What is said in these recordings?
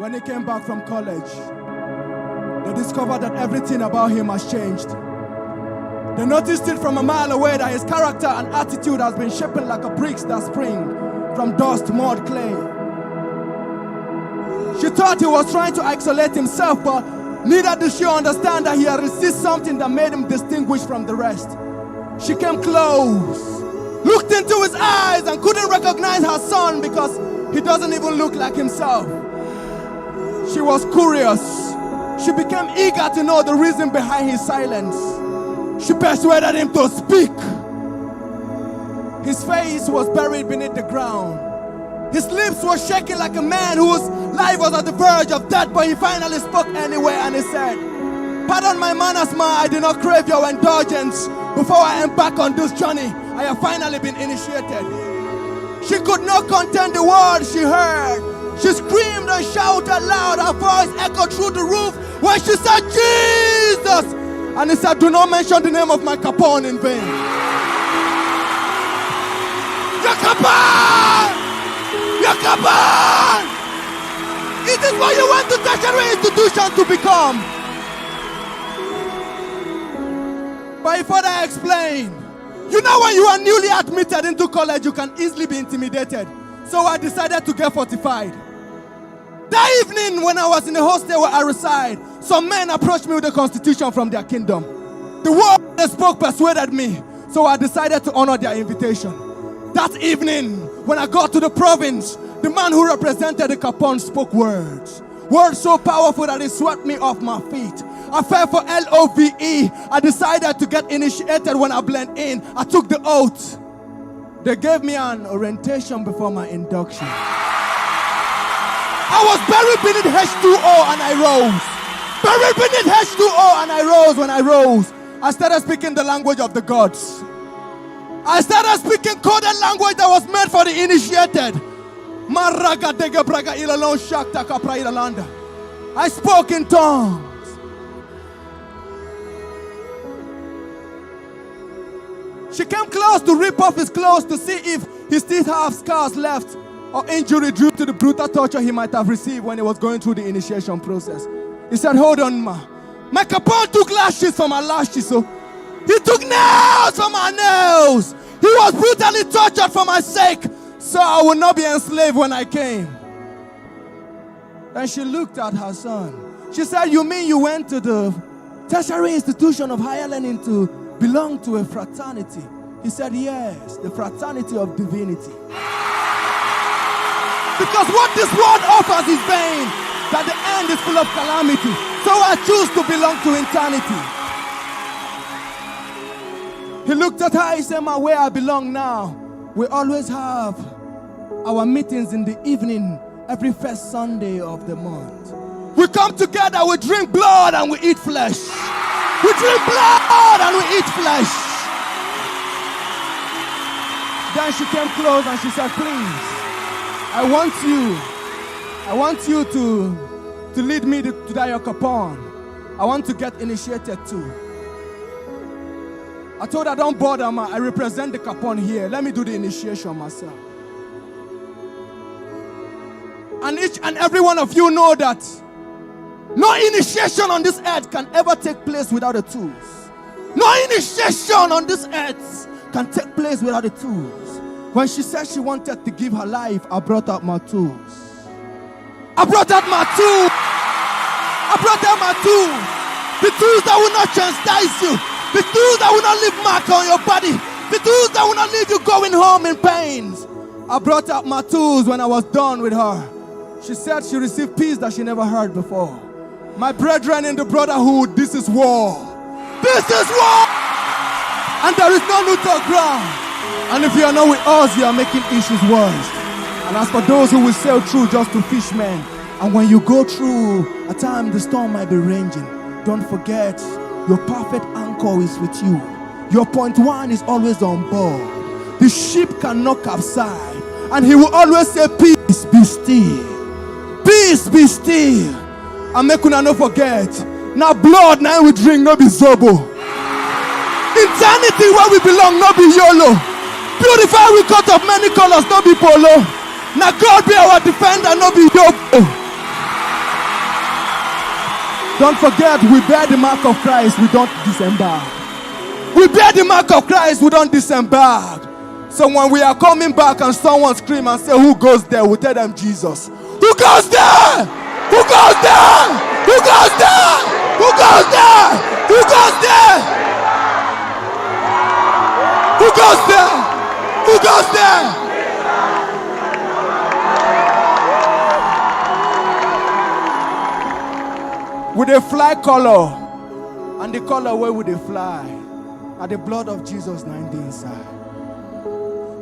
When he came back from college, they discovered that everything about him has changed. They noticed it from a mile away that his character and attitude has been shaping like a bricks that spring from dust, mud, clay. She thought he was trying to isolate himself, but neither did she understand that he had received something that made him distinguished from the rest. She came close, looked into his eyes, and couldn't recognize her son because he doesn't even look like himself. She was curious. She became eager to know the reason behind his silence. She persuaded him to speak. His face was buried beneath the ground. His lips were shaking like a man whose life was at the verge of death, but he finally spoke anyway, and he said, "Pardon my manners, ma, I did not crave your indulgence. Before I embark on this journey, I have finally been initiated." She could not contain the words she heard. She screamed and shouted loud. Her voice echoed through the roof when she said, "Jesus!" And he said, "Do not mention the name of my Capone in vain." Your Capone! Your Capone! It is what you went to tertiary institution to become. But before I explain, you know when you are newly admitted into college, you can easily be intimidated. So I decided to get fortified. That evening, when I was in the hostel where I reside, some men approached me with a constitution from their kingdom. The word they spoke persuaded me, so I decided to honor their invitation. That evening, when I got to the province, the man who represented the Capone spoke words. Words so powerful that it swept me off my feet. I fell for LOVE. I decided to get initiated when I blend in. I took the oath. They gave me an orientation before my induction. I was buried beneath H2O and I rose. Buried beneath H2O and I rose. When I rose, I started speaking the language of the gods. I started speaking coded language that was meant for the initiated. I spoke in tongues. She came close to rip off his clothes to see if he still have scars left or injury due to the brutal torture he might have received when he was going through the initiation process. He said, "Hold on, ma. My Capone took lashes from my lashes, so he took nails from my nails. He was brutally tortured for my sake, so I would not be enslaved when I came." Then she looked at her son. She said, "You mean you went to the tertiary institution of higher learning to belong to a fraternity?" He said, "Yes, the fraternity of divinity. Because what this world offers is vain, that the end is full of calamity. So I choose to belong to eternity." He looked at her, he said, "Ma, where I belong now, we always have our meetings in the evening every first Sunday of the month. We come together, we drink blood and we eat flesh. We drink blood and we eat flesh." Then she came close and she said, "Please, I want you to lead me to that your Capone. I want to get initiated too." I told her, "Don't bother, ma. I represent the Capone here. Let me do the initiation myself." And each and every one of you know that no initiation on this earth can ever take place without the tools. No initiation on this earth can take place without the tools. When she said she wanted to give her life, I brought out my tools. I brought out my tools. I brought out my tools. The tools that will not chastise you. The tools that will not leave mark on your body. The tools that will not leave you going home in pains. I brought out my tools when I was done with her. She said she received peace that she never heard before. My brethren in the brotherhood, this is war. This is war! And there is no neutral ground. And if you are not with us, you are making issues worse. And as for those who will sail through just to fish men, and when you go through a time the storm might be raging, don't forget your perfect anchor is with you. Your point one is always on board. The ship cannot capsize. And he will always say, "Peace, be still. Peace, be still." And make una no forget, now blood now we drink, no be zobo. Eternity where we belong, no be YOLO. Beautify we cut of many colors, no be polo. Now God be our defender, no be yobo. Don't forget, we bear the mark of Christ, we don't disembark. We bear the mark of Christ, we don't disembark. So when we are coming back and someone scream and say, who goes there? We tell them Jesus. Who goes there? Who goes there? Who goes there? Who goes there? Who goes there? Who goes there? Who goes there? With a fly color, and the color where would they fly? At the blood of Jesus 19 inside.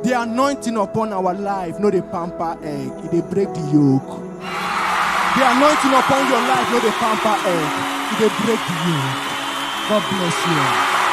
The anointing upon our life, no the pamper egg, it they break the yoke. The anointing upon your life, no the pamper egg, it they break the yoke. God bless you.